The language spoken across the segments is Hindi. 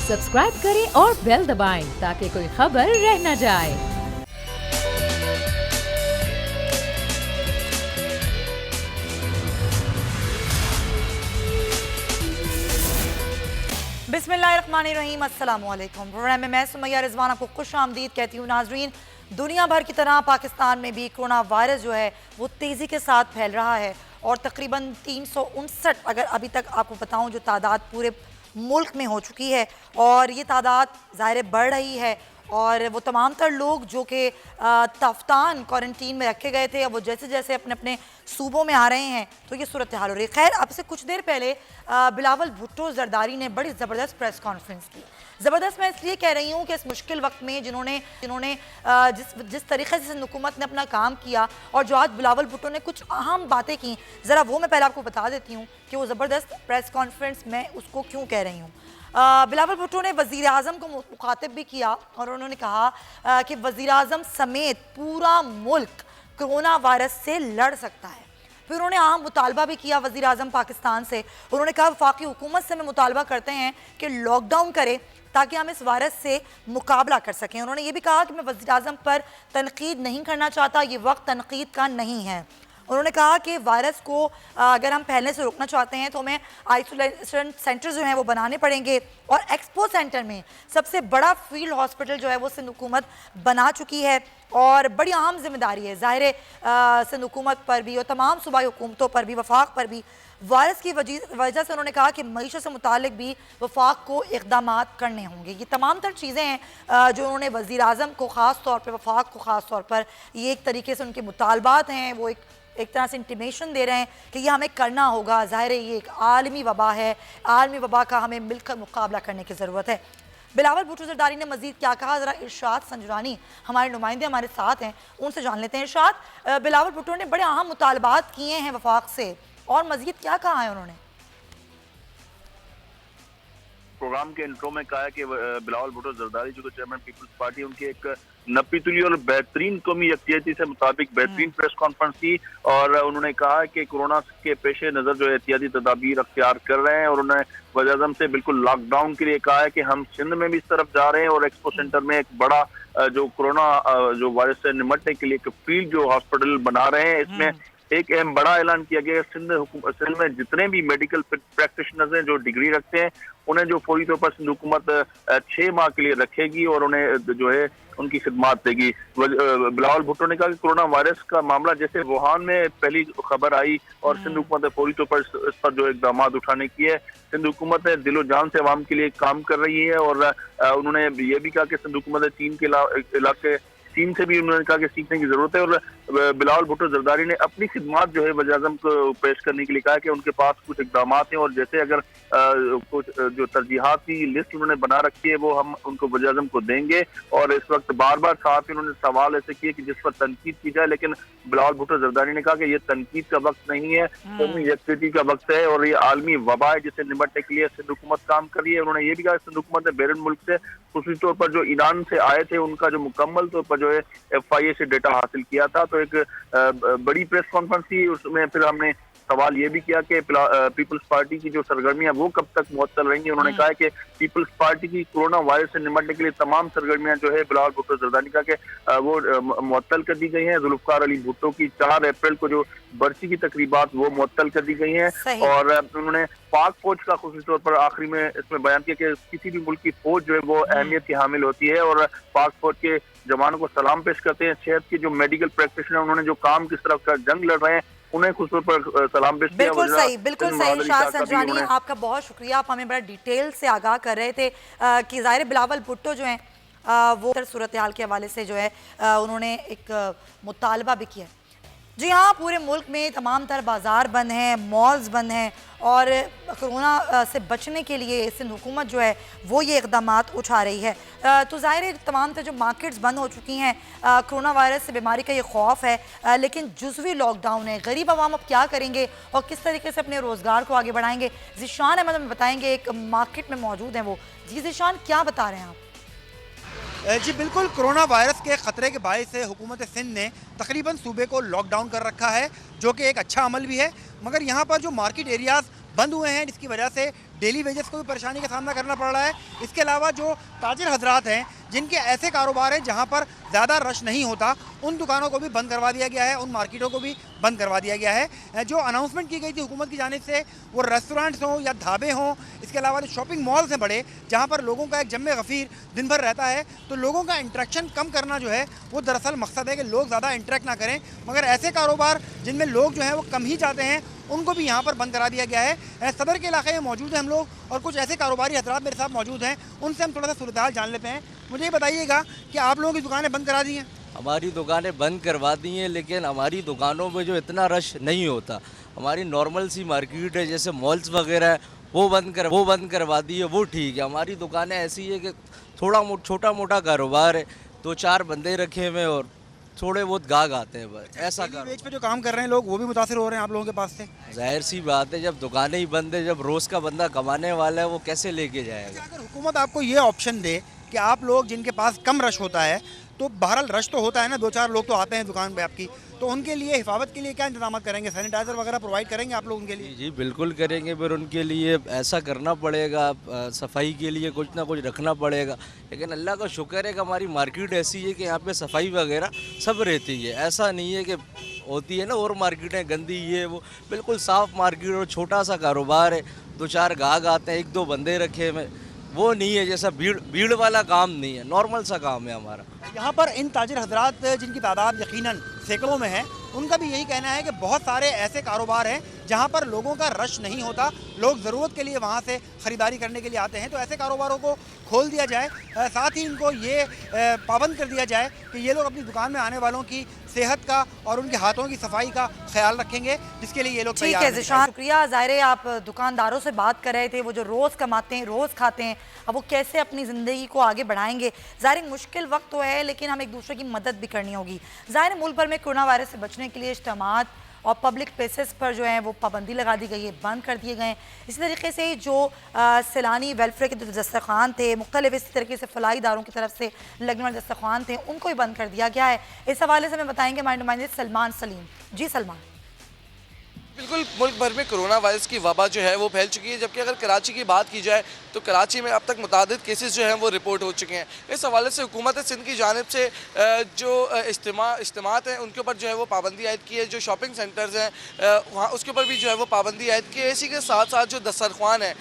सब्सक्राइब करें और बेल दबाएं ताकि कोई खबर रह न जाए। बिस्मिल्लाहिर्रहमानिर्रहीम, अस्सलाम वालेकुम। प्रोग्राम में मैं सुमैया रिजवान आपको खुश आमदीद कहती हूँ। नाजरीन, दुनिया भर की तरह पाकिस्तान में भी कोरोना वायरस जो है वो तेज़ी के साथ फैल रहा है और तकरीबन 359 अगर अभी तक आपको बताऊँ जो तादाद पूरे मुल्क में हो चुकी है और ये तादाद ज़ाहिर बढ़ रही है। और वो तमाम तर लोग जो कि तफ्तान क्वारंटीन में रखे गए थे, अब वो जैसे जैसे अपने अपने सूबों में आ रहे हैं तो ये सूरत हाल हो रही है। खैर, अब से कुछ देर पहले बिलावल भुट्टो जरदारी ने बड़ी ज़बरदस्त प्रेस कॉन्फ्रेंस की। ज़बरदस्त मैं इसलिए कह रही हूँ कि इस मुश्किल वक्त में जिन्होंने जिस तरीके से हुकूमत ने अपना काम किया और जो आज बिलावल भुट्टो ने कुछ अहम बातें की, ज़रा वो मैं पहले आपको बता देती हूँ कि वो ज़बरदस्त प्रेस कॉन्फ्रेंस मैं उसको क्यों कह रही हूँ। बिलावल भुट्टो ने वज़ीर आज़म को मुखातिब भी किया और उन्होंने कहा कि वज़ीर आज़म समेत पूरा मुल्क कोरोना वायरस से लड़ सकता है। फिर उन्होंने अहम मुतालबा भी किया वज़ीर आज़म पाकिस्तान से। उन्होंने कहा वफाकी हुकूमत से हमें मुतालबा करते हैं कि लॉकडाउन करे ताकि हम इस वायरस से मुकाबला कर सकें। उन्होंने ये भी कहा कि मैं वज़ीर आज़म पर तनकीद नहीं करना चाहता, ये वक्त तनकीद का नहीं है। उन्होंने कहा कि वायरस को अगर हम फैलने से रोकना चाहते हैं तो हमें आइसोलेशन सेंटर जो हैं वो बनाने पड़ेंगे और एक्सपो सेंटर में सबसे बड़ा फील्ड हॉस्पिटल जो है वो सिंध हुकूमत बना चुकी है और बड़ी अहम जिम्मेदारी है ज़ाहिर सिंध हुकूमत पर भी और तमाम सूबाई हुकूमतों पर भी, वफाक पर भी। वायरस की वजह से उन्होंने कहा कि मईशत से मुतालिक भी वफाक को इक़दामात करने होंगे। ये तमाम तर चीज़ें हैं जो उन्होंने वज़ीर आज़म को ख़ास तौर पर, वफाक को ख़ास तौर पर, ये एक तरीके से उनके मुतालबात हैं, वो एक तरह से इंटीमेशन दे रहे हैं कि ये हमें करना होगा। ज़ाहिर है ये एक आलमी वबा है, आलमी वबा का हमें मिलकर मुकाबला करने की ज़रूरत है। बिलावल भुट्टो जरदारी ने मज़ीद क्या कहा, ज़रा इरशाद संजुरानी हमारे नुमाइंदे हमारे साथ हैं, उनसे जान लेते हैं। इरशाद, बिलावल भुट्टो ने बड़े अहम मुतालबात किए हैं वफाक से और मज़ीद क्या कहा है उन्होंने? प्रोग्राम के इंट्रो में कहा है कि बिलावल भुट्टो जरदारी जो चेयरमैन पीपल्स पार्टी, उनकी एक नपी तुली और बेहतरीन कौमी यकजहती से मुताबिक बेहतरीन प्रेस कॉन्फ्रेंस की और उन्होंने कहा कि कोरोना के पेश नज़र जो एहतियाती तदाबीर अख्तियार कर रहे हैं और उन्होंने वज़ीर आज़म से बिल्कुल लॉकडाउन के लिए कहा है कि हम सिंध में भी इस तरफ जा रहे हैं और एक्सपो सेंटर में एक बड़ा जो कोरोना जो वायरस से निमटने के लिए एक फील्ड जो हॉस्पिटल बना रहे हैं। इसमें एक अहम बड़ा ऐलान किया गया है, सिंध में जितने भी मेडिकल प्रैक्टिशनर्स हैं जो डिग्री रखते हैं उन्हें जो फौरी तौर पर सिंध हुकूमत 6 माह के लिए रखेगी और उन्हें जो है उनकी खिदमात देगी। बिलावल भुट्टो ने कहा कि कोरोना वायरस का मामला जैसे वुहान में पहली खबर आई और सिंध हुकूमत ने फौरी तौर पर इस पर जो इकदाम उठाने की है। सिंध हुकूमत ने दिलो जान से अवाम के लिए काम कर रही है और उन्होंने ये भी कहा कि सिंध हुकूमत ने चीन के इलाके चीन से भी उन्होंने कहा कि सीखने की जरूरत है और बिलावल भुट्टो जरदारी ने अपनी खिदमात जो है वज़ीर आज़म को पेश करने के लिए कहा कि उनके पास कुछ इकदाम हैं और जैसे अगर कुछ जो तरजीहात की लिस्ट उन्होंने बना रखी है वो हम उनको वज़ीर आज़म को देंगे। और इस वक्त बार बार साथ ही उन्होंने सवाल ऐसे किए कि जिस पर तनकीद की जाए, लेकिन बिलावल भुट्टो जरदारी ने कहा कि ये तनकीद का वक्त नहीं है, कौमी यकजहती का वक्त है और ये आलमी वबा है जिससे निपटने के लिए सिंध हुकूमत काम कर रही है। उन्होंने ये भी कहा सिंध हुकूमत ने बैरून मुल्क से खुसूसी तौर पर जो ईरान से आए थे उनका जो मुकम्मल तौर पर जो है FIA से डेटा हासिल किया था। तो एक बड़ी प्रेस कॉन्फ्रेंस थी, उसमें फिर हमने सवाल ये भी किया कि पीपल्स पार्टी की जो सरगर्मियां वो कब तक मुअत्तल रहेंगी। उन्होंने कहा है कि पीपल्स पार्टी की कोरोना वायरस से निपटने के लिए तमाम सरगर्मियां जो है बिलावल भुट्टो जरदारी का के वो मुअत्तल कर दी गई हैं। जुल्फ़िकार अली भुट्टो की 4 अप्रैल को जो बरसी की तकरीबात वो मुअत्तल कर दी गई हैं और उन्होंने पाक फौज का खुसूसी तौर पर आखिरी में इसमें बयान किया कि किसी भी मुल्क की फौज जो है वो अहमियत की हामिल होती है और पाक फौज के जवानों को सलाम पेश करते हैं। सेहत के जो मेडिकल प्रैक्टिशनर उन्होंने जो काम किस तरह का जंग लड़ रहे हैं उन्हें खुद पर सलाम पेश किया। बिल्कुल सही इरशाद संजुरानी, आपका बहुत शुक्रिया। आप हमें बड़ा डिटेल से आगाह कर रहे थे कि ज़ाहिर बिलावल भुट्टो जो हैं वो सूरत हाल के हवाले से जो है उन्होंने एक मुतालबा भी किया। जी हाँ, पूरे मुल्क में तमाम तर बाज़ार बंद हैं, मॉल्स बंद हैं और कोरोना से बचने के लिए सिंध हुकूमत जो है वो ये इक़दामात उठा रही है। तो ज़ाहिर है तमाम तर जो मार्केट्स बंद हो चुकी हैं, कोरोना वायरस से बीमारी का ये खौफ है, लेकिन जुज़वी लॉकडाउन है। गरीब आवाम अब क्या करेंगे और किस तरीके से अपने रोज़गार को आगे बढ़ाएंगे, ज़िशान अहमद हमें बताएंगे, एक मार्केट में मौजूद हैं वो। जी ज़िशान, क्या बता रहे हैं आप? जी बिल्कुल, कोरोना वायरस के ख़तरे के बायस से हुकूमत सिंध ने तकरीबन सूबे को लॉकडाउन कर रखा है, जो कि एक अच्छा अमल भी है। मगर यहाँ पर जो मार्केट एरियाज़ बंद हुए हैं, जिसकी वजह से डेली वेजेस को भी परेशानी का सामना करना पड़ रहा है। इसके अलावा जो ताजिर हजरात हैं जिनके ऐसे कारोबार हैं जहां पर ज़्यादा रश नहीं होता, उन दुकानों को भी बंद करवा दिया गया है, उन मार्केटों को भी बंद करवा दिया गया है। जो अनाउंसमेंट की गई थी हुकूमत की जानिब से, वो रेस्टोरेंट्स हों या ढाबे हों, इसके अलावा जो शॉपिंग मॉल्स हैं बड़े, जहाँ पर लोगों का एक जम्मे गफ़ीर दिन भर रहता है, तो लोगों का इंटरेक्शन कम करना जो है वो दरअसल मकसद है कि लोग ज़्यादा इंटरेक्ट ना करें। मगर ऐसे कारोबार जिनमें लोग जो हैं वो कम ही जाते हैं, उनको भी यहाँ पर बंद करा दिया गया है। सदर के इलाके में मौजूद हैं हम लोग और कुछ ऐसे कारोबारी हजरात मेरे साथ मौजूद हैं, उनसे हम थोड़ा सा सूरत हाल जान लेते हैं। मुझे ये बताइएगा कि आप लोगों की दुकानें बंद करा दी हैं? हमारी दुकानें बंद करवा दी हैं, लेकिन हमारी दुकानों में जो इतना रश नहीं होता। हमारी नॉर्मल सी मार्केट है, जैसे मॉल्स वगैरह है, वो बंद करवा दी है, वो ठीक है। हमारी दुकानें ऐसी है कि छोटा मोटा कारोबार है, 2-4 बंदे रखे हुए और थोड़े बहुत गाहक आते हैं, बस ऐसा कर। वेज पे जो काम कर रहे हैं लोग वो भी मुतासिर हो रहे हैं आप लोगों के पास से? जाहिर सी बात है, जब दुकानें ही बंद है, जब रोज़ का बंदा कमाने वाला है, वो कैसे लेके जाएगा। अगर हुकूमत आपको ये ऑप्शन दे कि आप लोग जिनके पास कम रश होता है, तो बहरहाल रश तो होता है ना, 2-4 लोग तो आते हैं दुकान पे आपकी, तो उनके लिए हिफाजत के लिए क्या इंतजाम करेंगे? सैनिटाइज़र वगैरह प्रोवाइड करेंगे आप लोग उनके लिए? जी बिल्कुल करेंगे, पर उनके लिए ऐसा करना पड़ेगा, सफाई के लिए कुछ ना कुछ रखना पड़ेगा। लेकिन अल्लाह का शुक्र है कि हमारी मार्केट ऐसी है कि यहाँ पे सफाई वगैरह सब रहती है। ऐसा नहीं है कि होती है ना और मार्केटें गंदी, ये वो, बिल्कुल साफ़ मार्केट और छोटा सा कारोबार है, 2-4 गाहक आते हैं, 1-2 बंदे रखे हुए, वो नहीं है जैसा भीड़ वाला काम नहीं है, नॉर्मल सा काम है हमारा। यहाँ पर इन ताजिर हजरात जिनकी तादाद यकीनन सैकड़ों में है, उनका भी यही कहना है कि बहुत सारे ऐसे कारोबार हैं जहाँ पर लोगों का रश नहीं होता, लोग ज़रूरत के लिए वहाँ से ख़रीदारी करने के लिए आते हैं। तो ऐसे कारोबारों को खोल दिया जाए, साथ ही इनको ये पाबंद कर दिया जाए कि ये लोग अपनी दुकान में आने वालों की सेहत का और उनके हाथों की सफाई का ख्याल रखेंगे, जिसके लिए ये लोग ठीक है ज़िशान, शुक्रिया। ज़ाहिर आप दुकानदारों से बात कर रहे थे, वो जो रोज़ कमाते हैं, रोज़ खाते हैं, अब वो कैसे अपनी ज़िंदगी को आगे बढ़ाएंगे। ज़ाहिर मुश्किल वक्त तो है, लेकिन हम एक दूसरे की मदद भी करनी होगी। ज़ाहिर मुल्क भर में कोरोना वायरस से बचने के लिए इज्तिमात और पब्लिक प्लेसेस पर जो है वो पाबंदी लगा दी गई है, बंद कर दिए गए हैं। इसी तरीके से जो सैलानी वेलफेयर के जो दस्तरखान थे, मुख्तलिफ इसी तरीके से फलाई इदारों की तरफ से लगने वाले दस्तरखान थे, उनको भी बंद कर दिया गया है। इस हवाले से हमें बताएंगे हमारे नुमाइंदे सलमान सलीम। जी सलमान। बिल्कुल, मुल्क भर में कोरोना वायरस की वबा जो है वो फैल चुकी है, जबकि अगर कराची की बात की जाए तो कराची में अब तक मुतादिद केसेस जो हैं वो रिपोर्ट हो चुके हैं। इस हवाले से हुकूमत सिंध की जानिब से जो इज्तिमात हैं उनके ऊपर जो है वो पाबंदी आयद की है, जो शॉपिंग सेंटर्स हैं वहाँ उसके ऊपर भी जो है वो पाबंदी आयद की है। इसी के साथ साथ जो दस्तरखान है,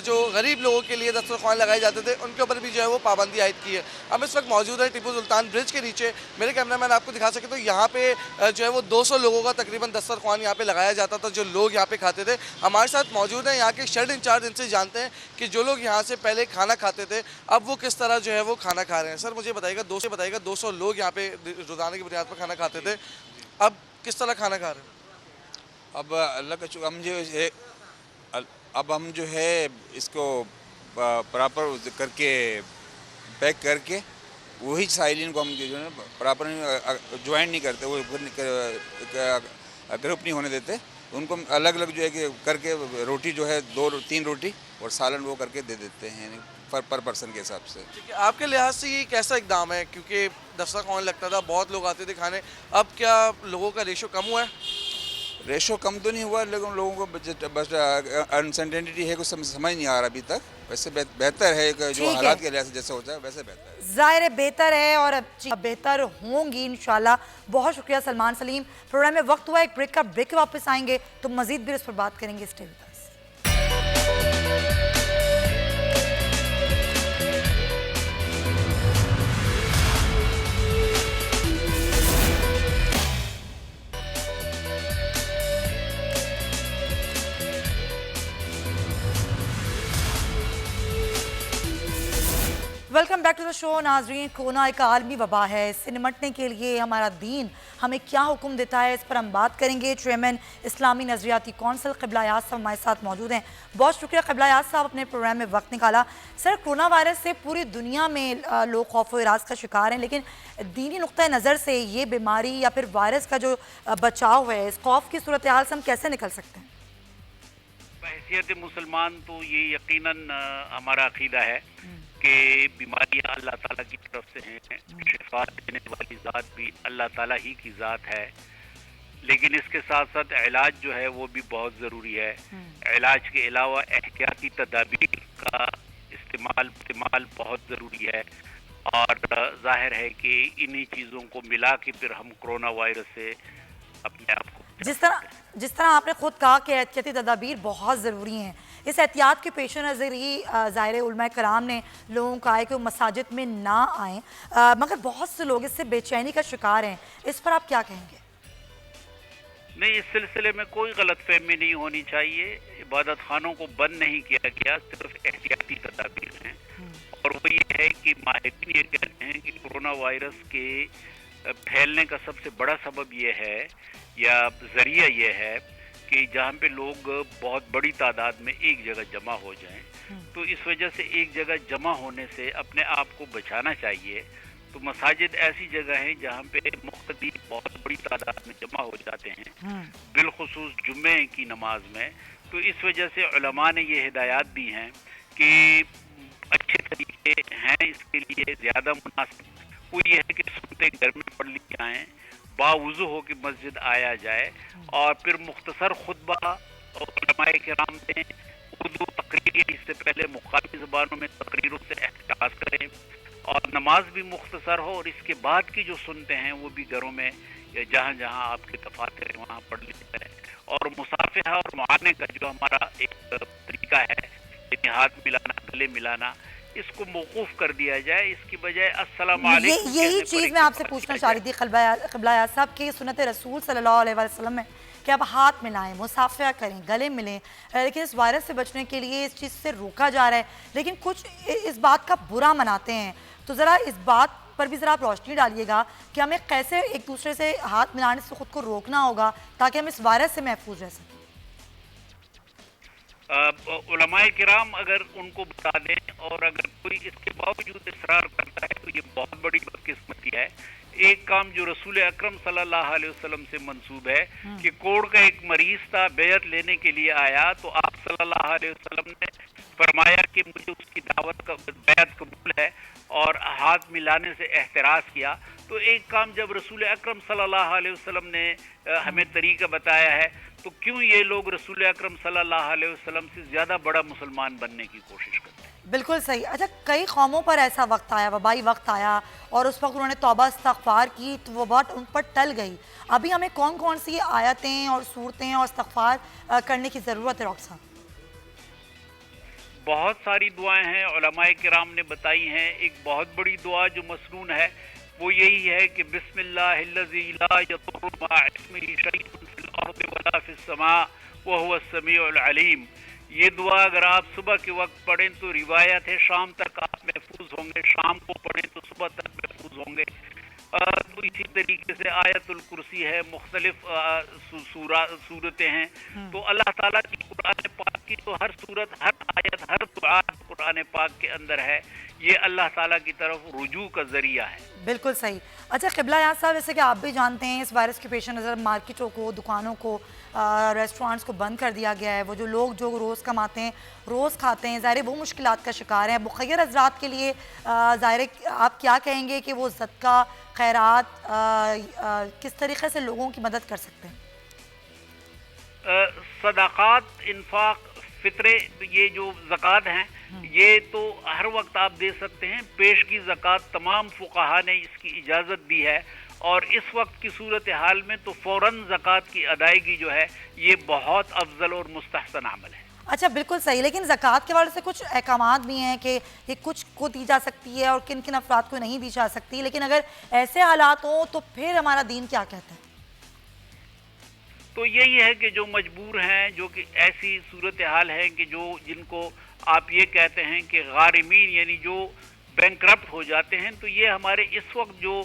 जो गरीब लोगों के लिए दस्तरखान लगाए जाते थे, उनके ऊपर भी जो है वो पाबंदी आयद की है। हम इस वक्त मौजूद है टीपू सुल्तान ब्रिज के नीचे। मेरे कैमरामैन आपको दिखा सके तो यहाँ पे जो है वो 200 लोगों का तकरीबन दस्तरखान यहाँ पे लगाया जाता था, जो लोग यहाँ पे खाते थे। हमारे साथ मौजूद हैं यहाँ के शेड इंचार्ज, इनसे जानते हैं कि जो लोग यहाँ से पहले खाना खाते थे अब वो किस तरह जो है वो खाना खा रहे हैं। सर मुझे बताइएगा, 200 लोग यहाँ पे रोजाना की बुनियाद पर खाना खाते थे, अब किस तरह खाना खा रहे हैं? अब अल्लाह का शुक्र, हम जो है इसको प्रॉपर करके पैक करके वही साइलिन को हम जो है प्रॉपर ज्वाइन नहीं करते, वो ग्रुप नहीं होने देते, उनको अलग अलग जो है कि करके रोटी जो है 2-3 रोटी और सालन वो करके दे देते हैं पर पर्सन के हिसाब से। ठीक है, आपके लिहाज से ये कैसा इकदाम है? क्योंकि दस्तरखान लगता था, बहुत लोग आते थे खाने, अब क्या लोगों का रेशो कम हुआ है? रेशो कम तो नहीं हुआ, लेकिन लोगों को बस अनसर्टेनिटी है, कुछ समझ नहीं आ रहा अभी तक। वैसे बेहतर है, जो हालात के लिहाज से जैसे होता है वैसे बेहतर है। ज़ाहिर बेहतर है और अब बेहतर होंगी इंशाल्लाह। बहुत शुक्रिया सलमान सलीम। प्रोग्राम में वक्त हुआ एक ब्रेक का, ब्रेक वापस आएंगे तो मजीद भी इस पर बात करेंगे। Stay with us. Welcome back to the show. नाजरीन, कोरोना एक आलमी वबा है, इससे निमटने के लिए हमारा दीन हमें क्या हुक्म देता है, इस पर हम बात करेंगे। चेयरमैन इस्लामी नजरियाती कौंसिल क़िबला याद साहब हमारे साथ मौजूद हैं। बहुत शुक्रिया क़िबला याद साहब, अपने प्रोग्राम में वक्त निकाला। सर, कोरोना वायरस से पूरी दुनिया में लोग खौफ व इराज का शिकार हैं, लेकिन दीनी नुक्ता नज़र से ये बीमारी या फिर वायरस का जो बचाव है, इस खौफ की सूरत हाल से हम कैसे निकल सकते हैं? बहैसियत मुसलमान तो ये यकीनन हमारा अकीदा है कि बीमारियां अल्लाह ताला की तरफ से हैं, शिफा देने वाली ज़ात भी अल्लाह ताला ही की ज़ात है। लेकिन इसके साथ साथ इलाज जो है वो भी बहुत ज़रूरी है। इलाज के अलावा एहतियाती तदाबीर का इस्तेमाल बहुत ज़रूरी है, और जाहिर है कि इन्हीं चीज़ों को मिला के फिर हम कोरोना वायरस से अपने आप को जिस तरह आपने खुद कहा कि एहतियाती तदाबीर बहुत ज़रूरी हैं, इस एहतियात के पेश नज़र ही ज़ाहिर उलमा कराम ने लोगों को कहा है कि वो मसाजिद में ना आएँ, मगर बहुत से लोग इससे बेचैनी का शिकार हैं। इस पर आप क्या कहेंगे? नहीं, इस सिलसिले में कोई गलतफहमी नहीं होनी चाहिए। इबादत खानों को बंद नहीं किया गया, सिर्फ एहतियाती तदाबीर हैं। और वो ये है कि माहिरीन ये कहते हैं कि कोरोना वायरस के फैलने का सबसे बड़ा सबब ये है या जरिया ये है कि जहाँ पे लोग बहुत बड़ी तादाद में एक जगह जमा हो जाएं, तो इस वजह से एक जगह जमा होने से अपने आप को बचाना चाहिए। तो मसाजिद ऐसी जगह हैं जहाँ पे मुख्तलिफ बहुत बड़ी तादाद में जमा हो जाते हैं, बिलखुसूस जुम्मे की नमाज में। तो इस वजह से उलमा ने ये हिदायत दी हैं कि अच्छे तरीके हैं इसके लिए, ज़्यादा मुनासिब वो ये है कि सुनते घर में पढ़ ली जाएँ, बावुज़ू हो कि मस्जिद आया जाए, और फिर मुख्तसर खुतबा उलमाए किराम ने उर्दू तकरीर, इससे पहले मुकामी ज़बानों में तकरीरों से एहतियात करें, और नमाज भी मुख्तसर हो, और इसके बाद की जो सुनते हैं वो भी घरों में या जहाँ जहाँ आपके तफात है वहाँ पढ़ लेते हैं। और मुसाफिहा और मुआने का जो हमारा एक तरीका है, यानी हाथ मिलाना, गले मिलाना, इसको मौकूफ कर दिया जाए। इसकी बजाय अस्सलाम वालेकुम यही चीज़ मैं आपसे पूछना चाह रही थी क़िबला साहब की सुन्नत रसूल सल्लल्लाहु अलैहि वसल्लम में कि आप हाथ मिलाएं, मुसाफिया करें, गले मिलें, लेकिन इस वायरस से बचने के लिए इस चीज़ से रोका जा रहा है, लेकिन कुछ इस बात का बुरा मनाते हैं। तो ज़रा इस बात पर भी ज़रा आप रोशनी डालिएगा कि हमें कैसे एक दूसरे से हाथ मिलाने से ख़ुद को रोकना होगा ताकि हम इस वायरस से महफूज रह सकें। उलमाए किराम अगर उनको बता दें, और अगर कोई इसके बावजूद इसरार करता है, तो ये बहुत बड़ी बदकिस्मती है। एक काम जो रसूल अकरम सल्लल्लाहु अलैहि वसल्लम से मंसूब है कि कोड़ का एक मरीज था, बेयत लेने के लिए आया, तो आप सल्लल्लाहु अलैहि वसल्लम ने फरमाया कि मुझे उसकी दावत का बेयत कबूल है, और हाथ मिलाने से एहतराज किया। तो एक काम जब रसूल अकरम सल्लल्लाहु अलैहि वसल्लम ने हमें तरीका बताया है, तो क्यों ये लोग रसूल अकरम सल्लल्लाहु अलैहि वसल्लम से ज़्यादा बड़ा मुसलमान बनने की कोशिश करते हैं? बिल्कुल सही। अच्छा, कई कौमों पर ऐसा वक्त आया, वबाई वक्त आया, और उस वक्त उन्होंने तौबा इस्तग़फ़ार की तो वो बात उन पर टल गई। अभी हमें कौन कौन सी आयतें और सूरतें और इस्तग़फ़ार करने की ज़रूरत है डॉक्टर साहब? बहुत सारी दुआएं हैं, उलमाए किराम ने बताई हैं। एक बहुत बड़ी दुआ जो मसनून है वो यही है कि बिस्मिल्लाहिल्लज़ी ला यदुर्रु मअ इस्मिही शैउन फिल अर्दि वला फिस समा व हुवस समीउल अलीम। ये दुआ अगर आप सुबह के वक्त पढ़ें तो रिवायत है शाम तक आप महफूज होंगे, शाम को पढ़ें तो सुबह तक महफूज होंगे। तो इसी तरीके से आयतुल कुर्सी है, मुख्तलिफ सूरतें हैं। तो अल्लाह ताला की कुरान पाक की तो हर सूरत, हर आयत, हर दुआ कुरान पाक के अंदर है। ये अल्लाह ताला की तरफ रुजू का जरिया है। बिल्कुल सही। अच्छा क़िबला साहब, जैसे कि आप भी जानते हैं इस वायरस के पेश नज़र मार्केटों को, दुकानों को, रेस्टोरेंट्स को बंद कर दिया गया है। वो जो लोग जो रोज़ कमाते हैं, रोज़ खाते हैं, ज़ाहिर वो मुश्किलात का शिकार हैं। मुखय्यर हज़रात के लिए ज़ाहिर आप क्या कहेंगे कि वो ज़दका, खैरात किस तरीके से लोगों की मदद कर सकते हैं? सदाक़ात, इन्फाक, फितरे, ये जो ज़कात हैं, ये तो हर वक्त आप दे सकते हैं। पेश की ज़कात तमाम फुक़हा ने इसकी इजाज़त दी है, और इस वक्त की सूरत हाल में तो फ़ौरन ज़कात की अदायगी जो है ये बहुत अफजल और मुस्तहसन अमल है। अच्छा, बिल्कुल सही। लेकिन ज़कात के वाले से कुछ अहकामात भी हैं कि ये कुछ को दी जा सकती है और किन किन अफराद को नहीं दी जा सकती, लेकिन अगर ऐसे हालात हों तो फिर हमारा दीन क्या कहता है? तो यही है कि जो मजबूर हैं, जो कि ऐसी सूरत हाल है कि जो जिनको आप ये कहते हैं कि गारिमीन, यानी जो बैंकरप्ट हो जाते हैं, तो ये हमारे इस वक्त जो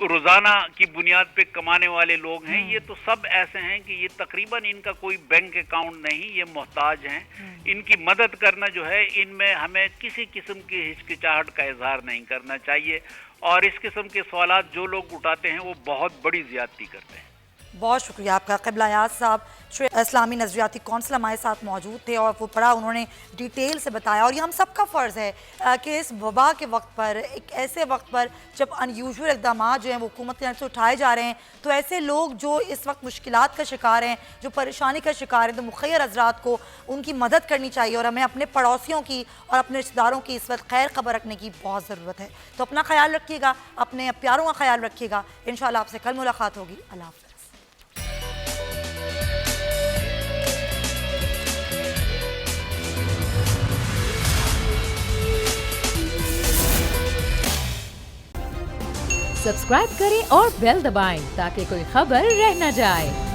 रोज़ाना की बुनियाद पे कमाने वाले लोग हैं, ये तो सब ऐसे हैं कि ये तकरीबन इनका कोई बैंक अकाउंट नहीं, ये मोहताज हैं। इनकी मदद करना जो है, इनमें हमें किसी किस्म की हिचकिचाहट का इजहार नहीं करना चाहिए, और इस किस्म के सवालात जो लोग उठाते हैं वो बहुत बड़ी ज़्यादती करते हैं। बहुत शुक्रिया आपका। क़िबला याद साहब इस्लामी नज़रियाती कौंसिल हमारे साथ मौजूद थे और वो बड़ा उन्होंने डिटेल से बताया। और ये हम सबका फ़र्ज़ है कि इस वबा के वक्त पर, एक ऐसे वक्त पर जब अनयूजुअल इक़दाम जो हैं वो हुकूमत की तरफ से उठाए जा रहे हैं, तो ऐसे लोग जो इस वक्त मुश्किलात का शिकार हैं, जो परेशानी का शिकार हैं, तो मुख़य्यर हज़रात को उनकी मदद करनी चाहिए। और हमें अपने पड़ोसियों की और अपने रिश्तेदारों की इस वक्त खैर खबर रखने की बहुत ज़रूरत है। तो अपना ख्याल रखिएगा, अपने प्यारों का ख्याल रखिएगा। इंशाअल्लाह आपसे कल मुलाकात होगी। अल्लाह हाफ़िज़। सब्सक्राइब करें और बेल दबाएं ताकि कोई खबर रह न जाए।